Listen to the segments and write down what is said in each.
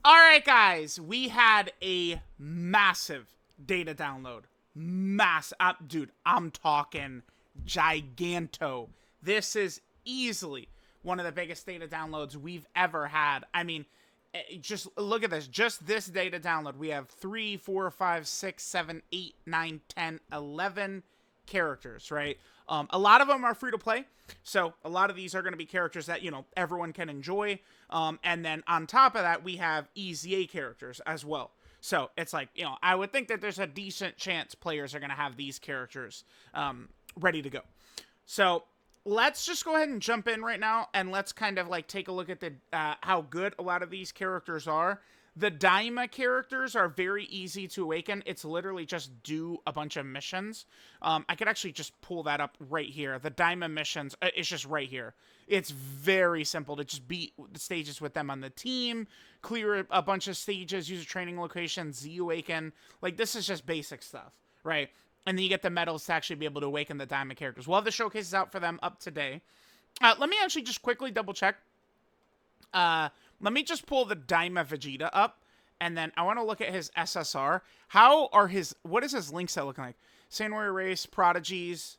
All right, guys, we had a massive data download. Dude, I'm talking giganto. This is easily one of the biggest data downloads we've ever had. I mean, just look at this. Just this data download, we have 3, 4, 5, 6, 7, 8, 9, 10, 11 characters, right? A lot of them are free to play, so a lot of these are going to be characters that, everyone can enjoy. And then on top of that, we have EZA characters as well. So it's like, I would think that there's a decent chance players are going to have these characters ready to go. So let's just go ahead and jump in right now, and let's kind of like take a look at the how good a lot of these characters are. The Daima characters are very easy to awaken. It's literally just do a bunch of missions. I could actually just pull that up right here. The Daima missions, it's just right here. It's very simple to just beat the stages with them on the team, clear a bunch of stages, use a training location, Z-awaken. Like, this is just basic stuff, right? And then you get the medals to actually be able to awaken the Daima characters. We'll have the showcases out for them up today. Let me actually just quickly double check. Let me just pull the Daima Vegeta up, and then I want to look at his SSR. What is his link set looking like? Saiyan Warrior Race, Prodigies,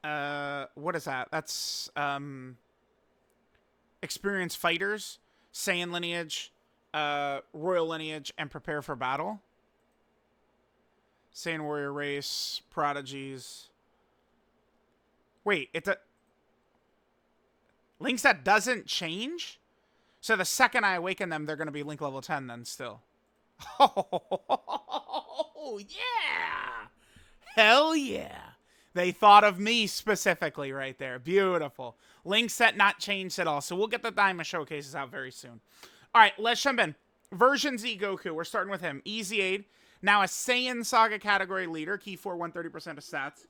what is that? That's, Experienced Fighters, Saiyan Lineage, Royal Lineage, and Prepare for Battle. Saiyan Warrior Race, Prodigies. Wait, it's a link set doesn't change? So the second I awaken them, they're going to be Link level 10 then still. Oh, yeah! Hell yeah! They thought of me specifically right there. Beautiful. Link set not changed at all. So we'll get the Daima showcases out very soon. All right, let's jump in. Version Z Goku. We're starting with him. Easy Aid. Now a Saiyan Saga category leader. Key 4, 130% of stats.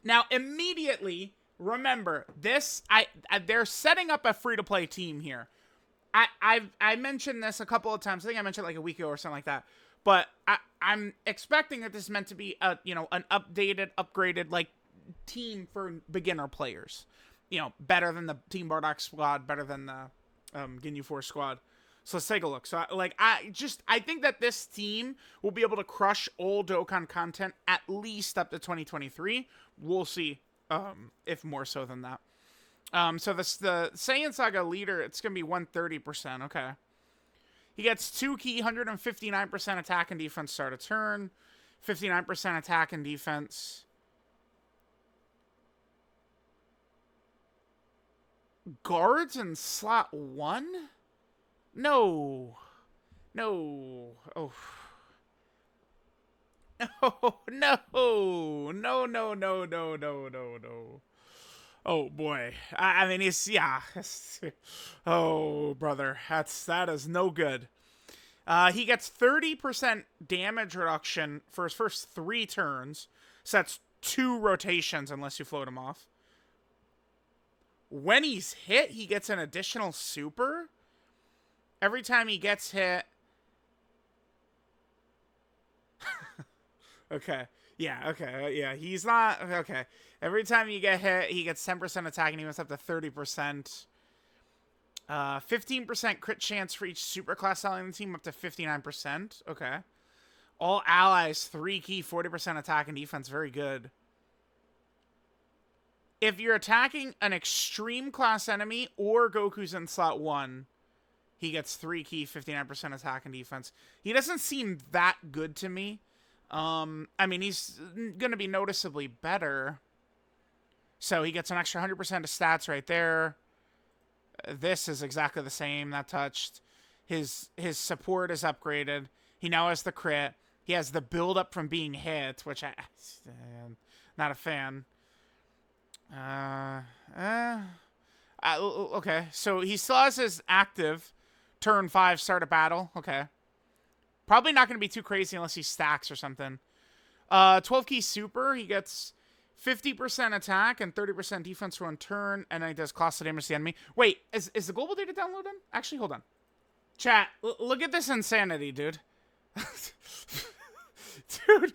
Now immediately... remember, they're setting up a free-to-play team here. I mentioned this a couple of times. I think I mentioned it like a week ago or something like that. But I'm expecting that this is meant to be an updated, upgraded like team for beginner players. Better than the Team Bardock squad, better than the Ginyu Force squad. So let's take a look. So I think that this team will be able to crush all Dokkan content at least up to 2023. We'll see. If more so than that. So the Saiyan Saga leader, it's going to be 130%. Okay. He gets 2 key, 159% attack and defense start a turn. 59% attack and defense. Guards in slot 1? No. No. Oh. No. Oh, boy. I mean, yeah. Oh, brother. That is no good. He gets 30% damage reduction for his first 3 turns. So that's 2 rotations unless you float him off. When he's hit, he gets an additional super. Every time he gets hit... Okay. Yeah, okay. Yeah, he's not... Okay. Every time you get hit, he gets 10% attack and he goes up to 30%. 15% crit chance for each superclass ally in the team, up to 59%. Okay. All allies, 3 key, 40% attack and defense. Very good. If you're attacking an extreme class enemy or Goku's in slot 1, he gets 3 key, 59% attack and defense. He doesn't seem that good to me. I mean, he's going to be noticeably better. So he gets an extra 100% of stats right there. This is exactly the same. That touched. His support is upgraded. He now has the crit. He has the build up from being hit, which I'm not a fan. Okay, so he still has his active turn 5 start a battle. Okay. Probably not going to be too crazy unless he stacks or something. 12 key super. He gets 50% attack and 30% defense for 1 turn. And then he does cost of damage to the enemy. Wait, is the global data download done? Actually, hold on. Chat, look at this insanity, dude. Dude,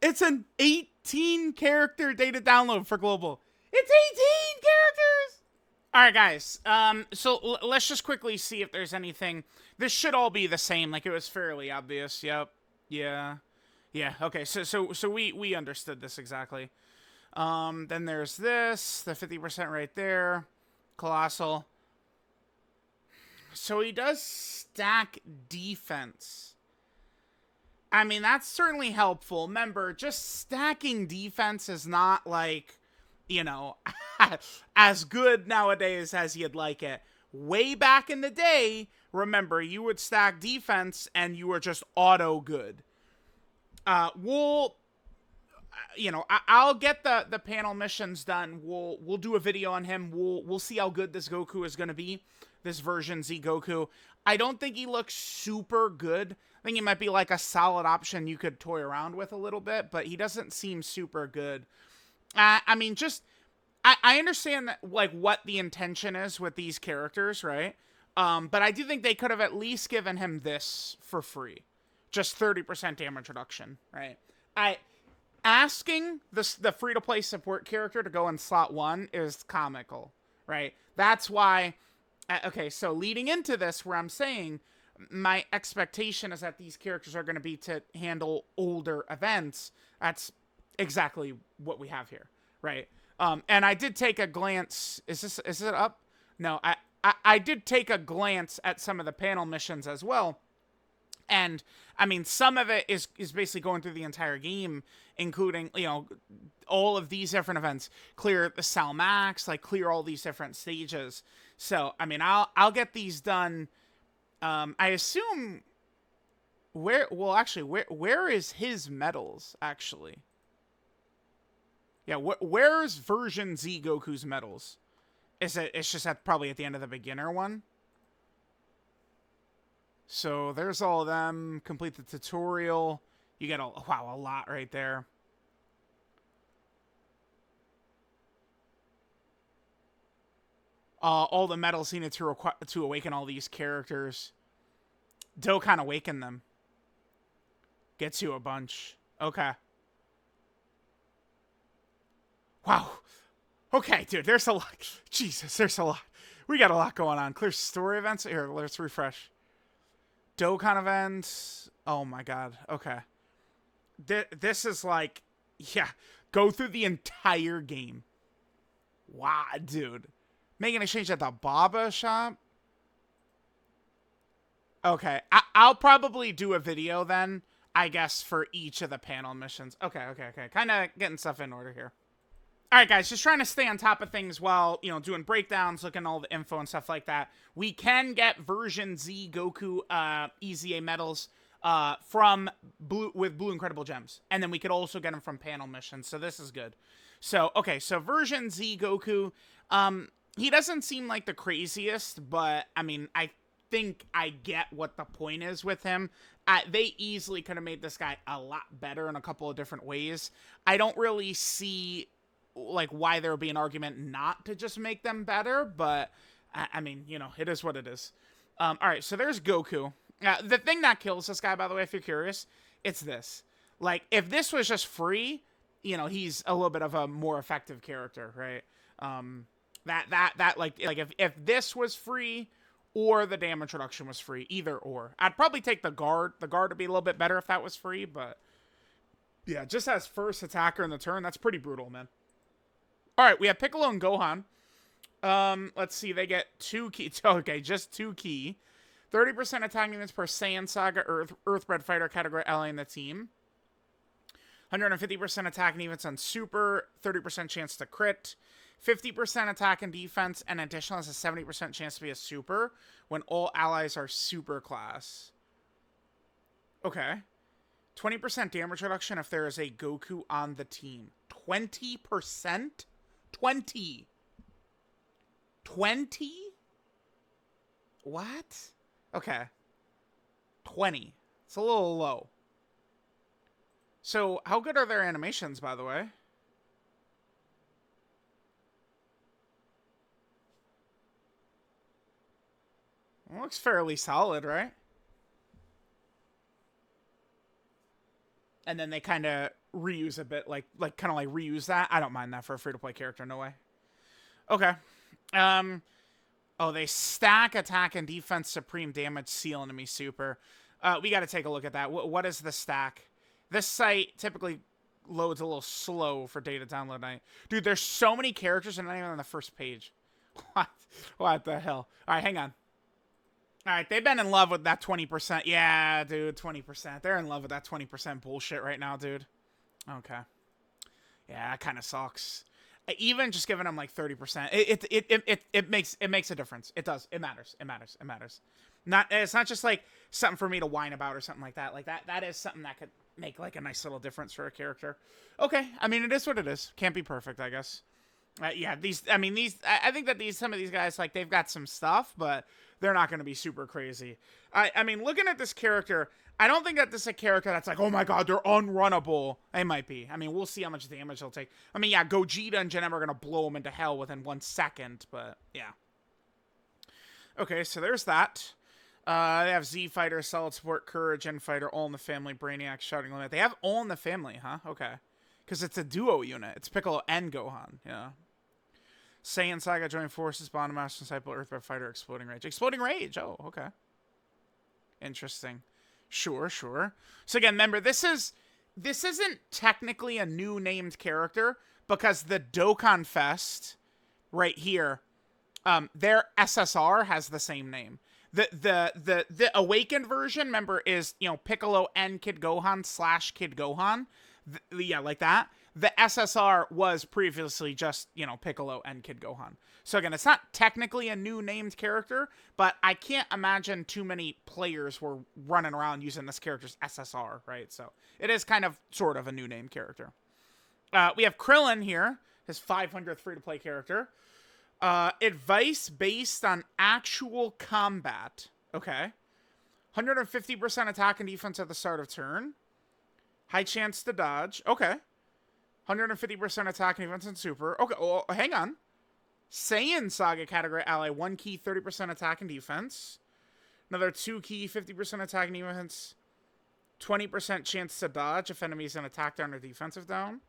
it's an 18 character data download for global. It's 18 characters! All right, guys. So let's just quickly see if there's anything. This should all be the same. Like, it was fairly obvious. Yep. Yeah. Yeah. Okay. So we understood this exactly. Then there's this, the 50% right there, colossal. So he does stack defense. I mean, that's certainly helpful. Remember, just stacking defense is not like, you know, as good nowadays as you'd like it. Way back in the day, remember, you would stack defense and you were just auto good. I'll get the panel missions done. We'll do a video on him. We'll see how good this Goku is going to be. This version Z Goku. I don't think he looks super good. I think he might be like a solid option you could toy around with a little bit, but he doesn't seem super good. I mean, just I understand that, like, what the intention is with these characters, right? But I do think they could have at least given him this for free, just 30% damage reduction, right? Asking the free-to-play support character to go in slot 1 is comical, right? That's why. Okay, so leading into this, where I'm saying my expectation is that these characters are going to be to handle older events. That's exactly what we have here, right? And I did take a glance. Is it up? No, I did take a glance at some of the panel missions as well. And, I mean, some of it is basically going through the entire game, including, you know, all of these different events. Clear the Salmax, like, clear all these different stages. So, I mean, I'll get these done. I assume... Where is his medals, actually? Yeah, where's version Z Goku's medals? It's just probably at the end of the beginner one? So there's all of them. Complete the tutorial. You get a lot right there. All the medals needed to awaken all these characters. Dokkan awaken them. Gets you a bunch. Okay. Wow. Okay, dude, there's a lot. Jesus, there's a lot. We got a lot going on. Clear story events. Here, let's refresh. Dokkan events. Oh my god. Okay. This is like, yeah, go through the entire game. Wow, dude. Make an exchange at the Baba shop. Okay, I'll probably do a video then, I guess, for each of the panel missions. Okay. Kind of getting stuff in order here. All right, guys, just trying to stay on top of things while, you know, doing breakdowns, looking at all the info and stuff like that. We can get version Z Goku EZA medals from Blue Incredible Gems. And then we could also get them from panel missions, so this is good. So, okay, so version Z Goku, he doesn't seem like the craziest, but, I mean, I think I get what the point is with him. They easily could have made this guy a lot better in a couple of different ways. I don't really see, like, why there would be an argument not to just make them better, but, I mean, you know, it is what it is. All right, so there's Goku. The thing that kills this guy, by the way, if you're curious, it's this. Like, if this was just free, you know, he's a little bit of a more effective character, right? Like if this was free or the damage reduction was free, either or. I'd probably take the guard. The guard would be a little bit better if that was free, but yeah, just as first attacker in the turn, that's pretty brutal, man. All right, we have Piccolo and Gohan. Let's see, they get 2 key. Okay, just 2 key. 30% attack units per Saiyan Saga Earthbred Fighter category ally in the team. 150% attack and defense on Super. 30% chance to crit. 50% attack and defense, and additional has a 70% chance to be a Super when all allies are Super class. Okay. 20% damage reduction if there is a Goku on the team. 20%? 20. What? Okay. 20. It's a little low. So, how good are their animations, by the way? It looks fairly solid, right? And then they kind of reuse a bit, like kind of like reuse that. I don't mind that for a free-to-play character, no way. Okay. Um, oh, they stack attack and defense, supreme damage, seal enemy super. We got to take a look at that. What is the stack? This site typically loads a little slow for data download night. Dude, there's so many characters and not even on the first page. What? What the hell? All right, hang on. All right, they've been in love with that 20%. Yeah, dude, 20%. They're in love with that 20% bullshit right now, dude. Okay. Yeah, that kind of sucks. Even just giving them like 30%, it makes a difference. It does. It matters. It matters. It matters. It's not just like something for me to whine about or something like that. Like that is something that could make like a nice little difference for a character. Okay, I mean it is what it is. Can't be perfect, I guess. Yeah, I think that some of these guys, like, they've got some stuff, but they're not going to be super crazy. I mean, looking at this character, I don't think that this is a character that's like, oh my god, they're unrunnable. They might be. I mean, we'll see how much damage they'll take. I mean, yeah, Gogeta and Janemba are going to blow them into hell within 1 second, but yeah. Okay, so there's that. They have Z Fighter, Solid Support, Courage, N Fighter, all in the family, Brainiac, Shouting Limit. They have all in the family, huh? Okay. Because it's a duo unit. It's Piccolo and Gohan, yeah. Saiyan Saga, Joint Forces, Bond Master, Disciple, Earthbound Fighter, Exploding Rage. Exploding Rage! Oh, okay. Interesting. Sure, sure. So again, remember, this isn't technically a new named character, because the Dokkan Fest right here, their SSR has the same name. The awakened version, remember, is, you know, Piccolo and Kid Gohan / Kid Gohan. Yeah, like that. The SSR was previously just, you know, Piccolo and Kid Gohan. So again, it's not technically a new named character, but I can't imagine too many players were running around using this character's SSR, right? So it is kind of sort of a new name character. We have Krillin here, his 500th free-to-play character. Advice based on actual combat. Okay. 150% attack and defense at the start of turn. High chance to dodge. Okay. 150% attack and defense and super. Okay, well, hang on. Saiyan Saga category ally. 1 key, 30% attack and defense. Another 2 key, 50% attack and defense. 20% chance to dodge if enemies in attack down or defensive down.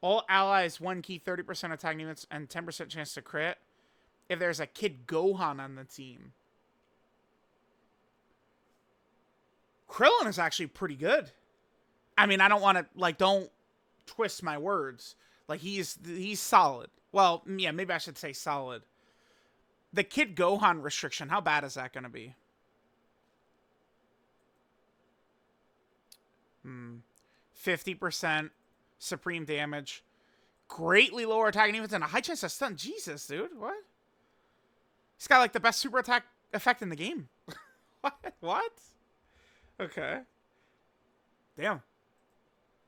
All allies 1 key, 30% attack and defense, and 10% chance to crit if there's a Kid Gohan on the team. Krillin is actually pretty good. I mean, I don't want to, like, don't twist my words. Like, he's solid. Well, yeah, maybe I should say solid. The Kid Gohan restriction, how bad is that going to be? 50% supreme damage. Greatly lower attack and defense and a high chance to stun. Jesus, dude. What? He's got, like, the best super attack effect in the game. What? Okay. Damn.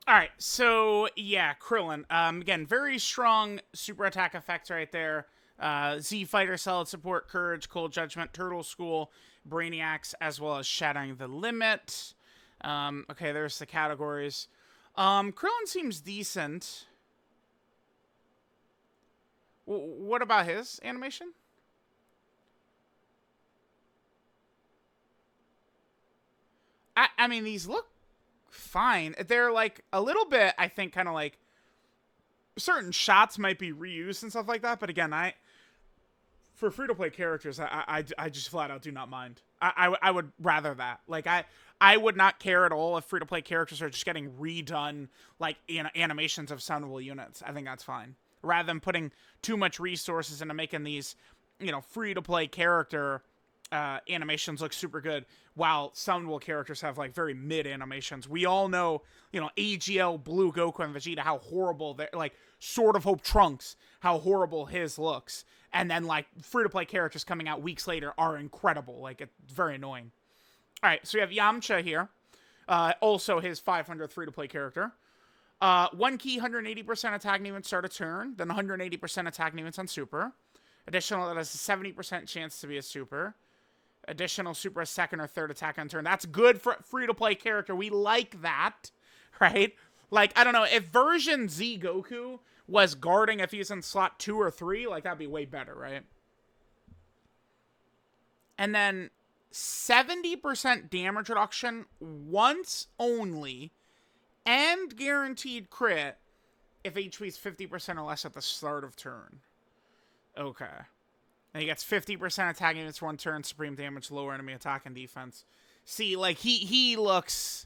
Alright, so, yeah, Krillin. Again, very strong super attack effects right there. Z Fighter, Solid Support, Courage, Cold Judgment, Turtle School, Brainiacs, as well as Shattering the Limit. Okay, there's the categories. Krillin seems decent. What about his animation? I mean, these look fine. They're like a little bit, I think, kind of like certain shots might be reused and stuff like that. But again, for free-to-play characters, I just flat out do not mind. I would rather that. Like, I would not care at all if free-to-play characters are just getting redone, like, animations of soundable units. I think that's fine. Rather than putting too much resources into making these, you know, free-to-play character animations look super good, while soundable characters have, like, very mid animations. We all know, you know, AGL, Blue, Goku, and Vegeta, how horrible they're, like, Sword of Hope Trunks, how horrible his looks. And then, like, free-to-play characters coming out weeks later are incredible. Like, it's very annoying. Alright, so we have Yamcha here. Also his 500th free-to-play character. 1 key, 180% attack and defense start a turn. Then 180% attack and defense on super. Additional, that has a 70% chance to be a super. Additional super, a second or third attack on turn. That's good for free-to-play character. We like that, right? Like, I don't know, if version Z Goku was guarding if he's in slot 2 or 3, like, that'd be way better, right? And then 70% damage reduction once only, and guaranteed crit if HP is 50% or less at the start of turn. Okay. And he gets 50% attack units for 1 turn, supreme damage, lower enemy attack and defense. See, like, he looks...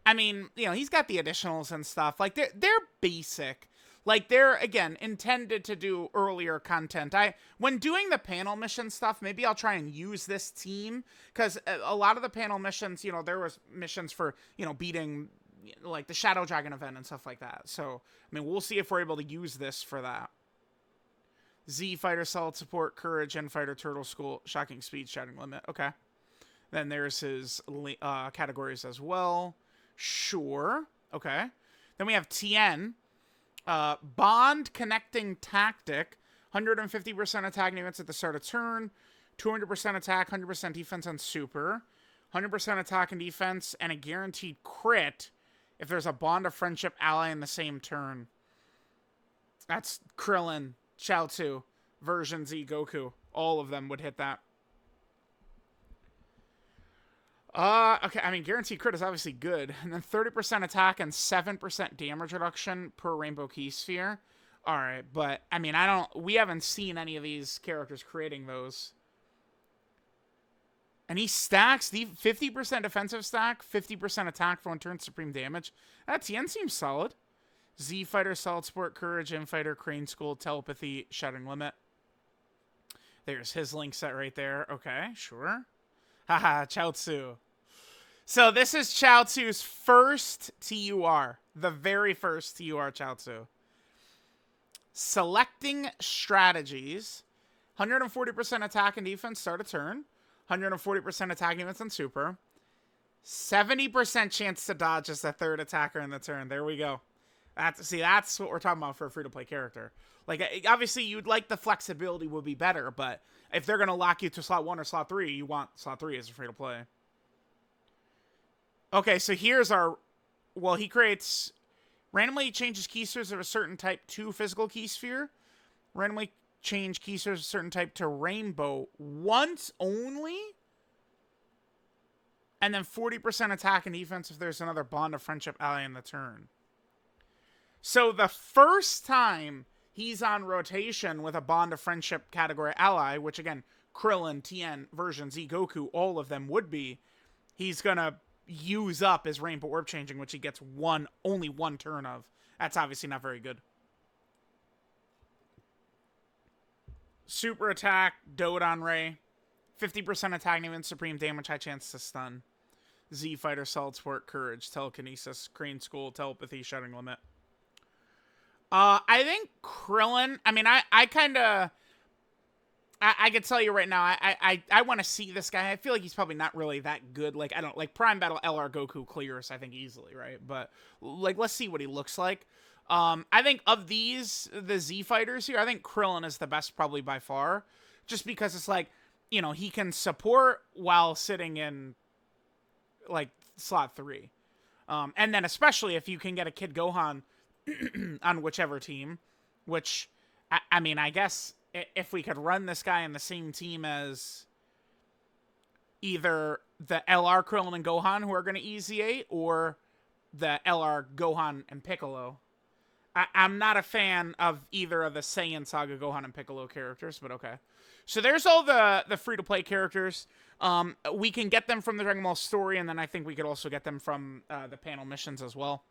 I mean, you know, he's got the additionals and stuff. Like, they're basic. Like, they're, again, intended to do earlier content. When doing the panel mission stuff, maybe I'll try and use this team. Because a lot of the panel missions, you know, there was missions for, you know, beating, like, the Shadow Dragon event and stuff like that. So, I mean, we'll see if we're able to use this for that. Z, Fighter, Solid Support, Courage, and Fighter, Turtle School, Shocking Speed, Shatting Limit. Okay. Then there's his categories as well. Sure. Okay. Then we have Tien. Bond Connecting Tactic. 150% attack units at the start of turn. 200% attack, 100% defense on Super. 100% attack and defense, and a guaranteed crit if there's a Bond of Friendship ally in the same turn. That's Krillin, Chaozu, Version Z, Goku. All of them would hit that. Okay, I mean, guaranteed crit is obviously good. And then 30% attack and 7% damage reduction per Rainbow Key Sphere. Alright, but, I mean, we haven't seen any of these characters creating those. And he stacks the 50% defensive stack, 50% attack for 1 turn, supreme damage. That Tien seems solid. Z Fighter, Solid Sport, Courage, Infighter, Crane School, Telepathy, Shattering Limit. There's his link set right there. Okay, sure. Haha, Chaozu. So this is Chaozu's first TUR. The very first TUR Chaozu. Selecting strategies. 140% attack and defense, start a turn. 140% attack units and super. 70% chance to dodge as the third attacker in the turn. There we go. That's what we're talking about for a free-to-play character. Like, obviously, you'd like the flexibility would be better, but if they're going to lock you to slot 1 or slot 3, you want slot 3 as a free-to-play. Okay, so here's our... Well, he creates... Randomly changes key spheres of a certain type to physical key sphere. Randomly change key spheres of a certain type to rainbow once only. And then 40% attack and defense if there's another Bond of Friendship ally in the turn. So the first time he's on rotation with a Bond of Friendship category ally, which again, Krillin, Tien, Version Z, Goku, all of them would be, he's going to use up his Rainbow Orb Changing, which he gets only one turn of. That's obviously not very good. Super attack, Dodon Ray. 50% attack, even supreme damage, high chance to stun. Z Fighter, Solid Sport, Courage, Telekinesis, Crane School, Telepathy, Shutting Limit. I think Krillin, I mean, I kind of... I can tell you right now, I want to see this guy. I feel like he's probably not really that good. Like, I don't, like, Prime Battle LR Goku clears, I think, easily, right? But, like, let's see what he looks like. I think of these, the Z fighters here, I think Krillin is the best probably by far. Just because it's like, you know, he can support while sitting in, like, slot 3. And then especially if you can get a Kid Gohan on whichever team, which, I mean, I guess... If we could run this guy in the same team as either the LR Krillin and Gohan, who are going to EZA, or the LR Gohan and Piccolo. I'm not a fan of either of the Saiyan Saga Gohan and Piccolo characters, but okay. So there's all the free-to-play characters. We can get them from the Dragon Ball story, and then I think we could also get them from the panel missions as well.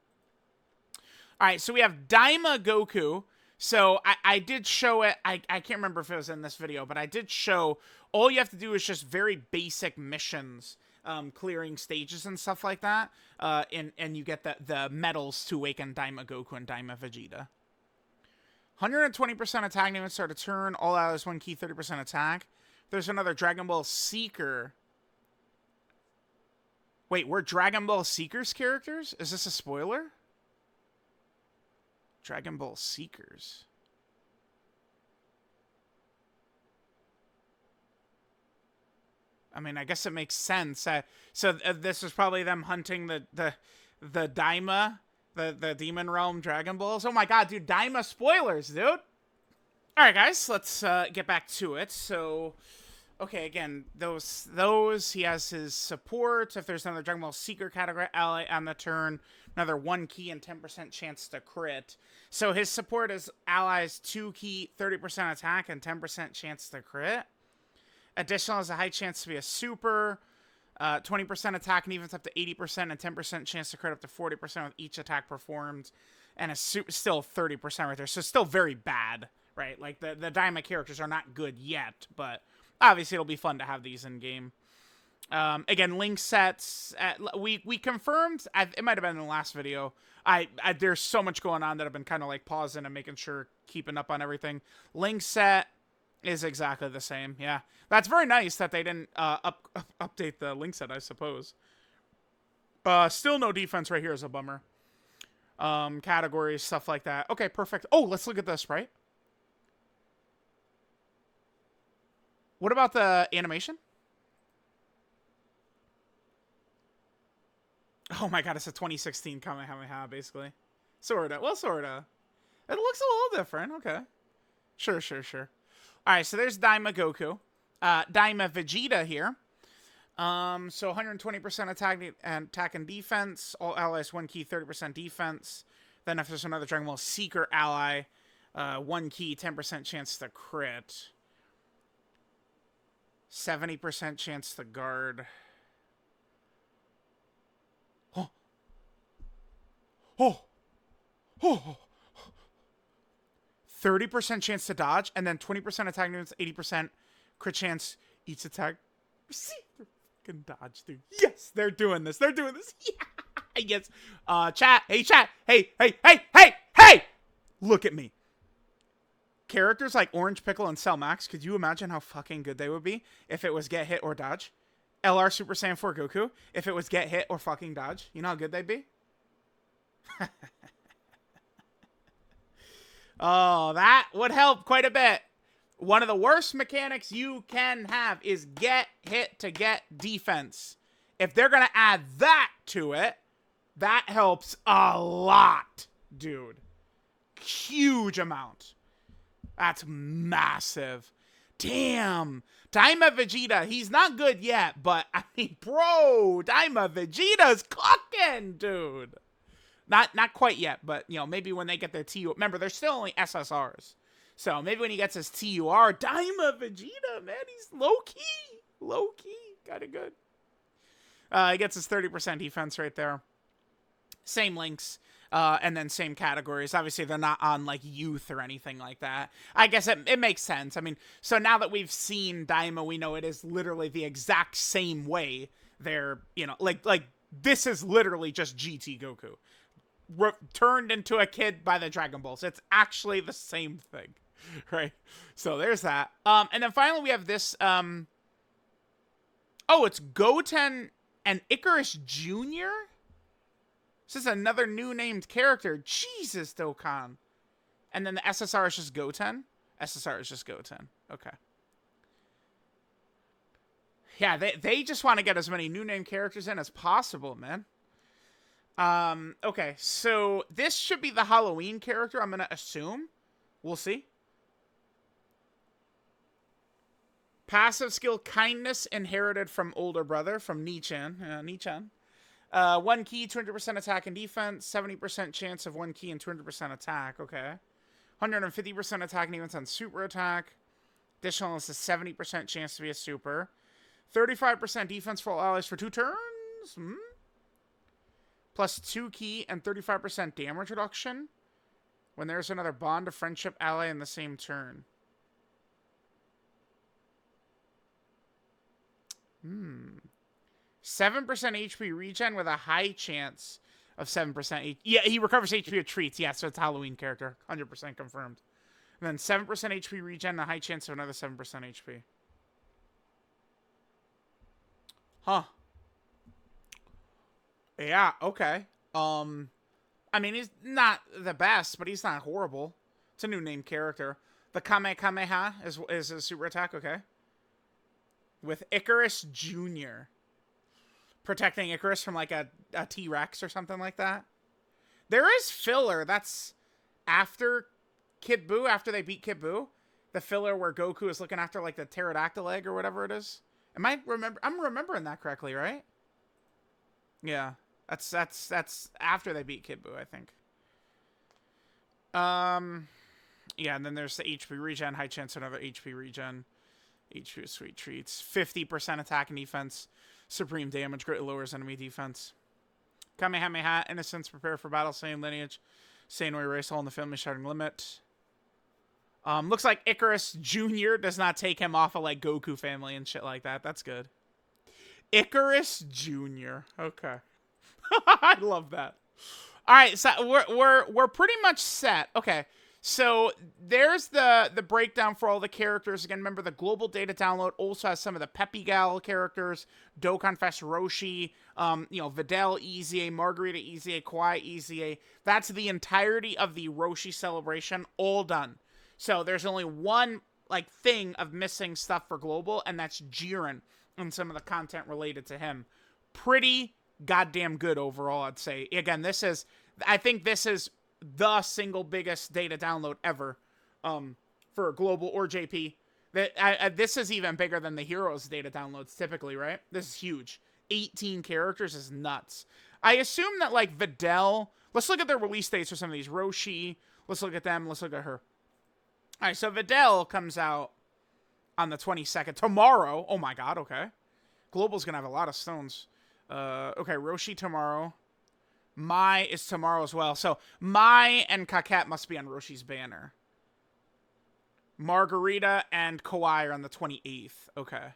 All right, so we have Daima Goku. So, I did show it, I can't remember if it was in this video, but I did show, all you have to do is just very basic missions, clearing stages and stuff like that, and you get the medals to awaken Daima Goku and Daima Vegeta. 120% attack units start a turn, all allies 1 key, 30% attack. There's another Dragon Ball Seeker. Wait, we're Dragon Ball Seekers characters? Is this a spoiler? Dragon Ball Seekers. I mean, I guess it makes sense. So this is probably them hunting the Daima, the Demon Realm Dragon Balls. Oh my god, dude, Daima spoilers, dude. All right, guys, let's get back to it. So, Okay, again, those he has his support. If there's another Dragon Ball Seeker category ally on the turn, another 1 key and 10% chance to crit. So his support is allies 2 key, 30% attack, and 10% chance to crit. Additional has a high chance to be a super, 20% attack and evens up to 80%, and 10% chance to crit up to 40% with each attack performed, and still 30% right there. So still very bad, right? Like the Daima characters are not good yet, but obviously it'll be fun to have these in game. Again, link sets. We confirmed. It might have been in the last video. There's so much going on that I've been kind of like pausing and making sure, keeping up on everything. Link set is exactly the same. Yeah, that's very nice that they didn't update the link set, I suppose. Still no defense right here is a bummer. Categories, stuff like that. Okay, perfect. Oh, let's look at this, right? What about the animation? Oh my god, it's a 2016 Kamehameha, basically. Sorta. Well, sorta. It looks a little different. Okay. Sure. Alright, so there's Daima Goku. Daima Vegeta here. So 120% attack and defense. All allies 1 key, 30% defense. Then if there's another Dragon Ball Seeker ally, 1 key, 10% chance to crit. 70% chance to guard. Oh. 30% chance to dodge, and then 20% attack units, 80% crit chance each attack. See, they're fucking dodge, dude. Yes, they're doing this. Yeah. Yes. Chat. Hey, chat. Hey. Look at me. Characters like Orange Pickle and Cell Max, could you imagine how fucking good they would be if it was get hit or dodge? LR Super Saiyan 4 Goku, if it was get hit or fucking dodge, you know how good they'd be? Oh, that would help quite a bit. One of the worst mechanics you can have is get hit to get defense. If they're going to add that to it, that helps a lot, dude. Huge amount. That's massive. Damn. Daima Vegeta, he's not good yet, but, I mean, bro, Daima Vegeta's cooking, dude. Not quite yet, but, you know, maybe when they get their TUR. Remember, they're still only SSRs. So maybe when he gets his TUR, Daima Vegeta, man, he's low-key. Low-key. Kind of good. He gets his 30% defense right there. Same links. And then same categories. Obviously, they're not on, like, youth or anything like that. I guess it makes sense. I mean, so now that we've seen Daima, we know it is literally the exact same way. They're, you know, like this is literally just GT Goku. Turned into a kid by the Dragon Balls. It's actually the same thing, right? So there's that. And then finally we have this. Oh, it's Goten and Icarus Jr. This is another new named character. Jesus, Dokkan. And then the SSR is just Goten. SSR is just Goten. Okay. Yeah, they just want to get as many new name characters in as possible, man. Okay, so this should be the Halloween character, I'm gonna assume. We'll see. Passive skill, kindness, inherited from older brother, from Ni-chan. 1 key, 200% attack and defense, 70% chance of 1 key and 200% attack, okay. 150% attack and defense on super attack. Additional is a 70% chance to be a super. 35% defense for all allies for 2 turns. Plus 2 key and 35% damage reduction when there's another bond of friendship ally in the same turn. 7% HP regen with a high chance of 7%. Yeah, he recovers HP with treats. Yeah, so it's a Halloween character. 100% confirmed. And then 7% HP regen and a high chance of another 7% HP. Huh. Yeah, okay. I mean, he's not the best, but he's not horrible. It's a new name character. The Kamehameha is a super attack, okay. With Icarus Jr. Protecting Icarus from, like, a T-Rex or something like that. There is filler. That's after Kid Buu, after they beat Kid Buu. The filler where Goku is looking after like the pterodactyl egg or whatever it is. I'm remembering that correctly, right? Yeah. That's after they beat Kid Buu, I think. Yeah, and then there's the HP regen, high chance another HP regen. HP sweet treats. 50% attack and defense. Supreme damage, greatly lowers enemy defense. Kamehameha, innocence, prepare for battle, same lineage. Same way race all in the family, shatting limit. Looks like Icarus Jr. does not take him off of like Goku family and shit like that. That's good. Icarus Jr. Okay. I love that. All right, so we're pretty much set. Okay. So there's the breakdown for all the characters. Again, remember the global data download also has some of the Peppy Gal characters, Dokkan Fest Roshi, Videl EZA, Margarita EZA, Kawaii EZA. That's the entirety of the Roshi celebration, all done. So there's only one like thing of missing stuff for global, and that's Jiren and some of the content related to him. Pretty goddamn good overall, I'd say. Again, I think this is the single biggest data download ever for global or JP. This is even bigger than the Heroes data downloads typically, right? This is huge. 18 characters is nuts. I assume that like Videl, let's look at their release dates for some of these. Roshi, let's look at them. Let's look at her. All right, so Videl comes out on the 22nd. Tomorrow. Oh my god, okay. Global's going to have a lot of stones. Okay, Roshi tomorrow. Mai is tomorrow as well. So Mai and Kaket must be on Roshi's banner. Margarita and Kawaii are on the 28th. Okay.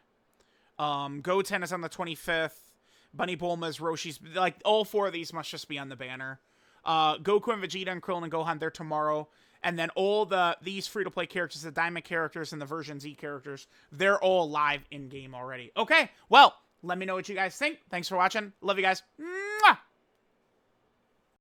Goten is on the 25th. Bunny Bulma is Roshi's. Like, all four of these must just be on the banner. Goku and Vegeta and Krillin and Gohan, they're tomorrow. And then all these free-to-play characters, the Diamond characters and the Version Z characters, they're all live in-game already. Okay, well, let me know what you guys think. Thanks for watching. Love you guys.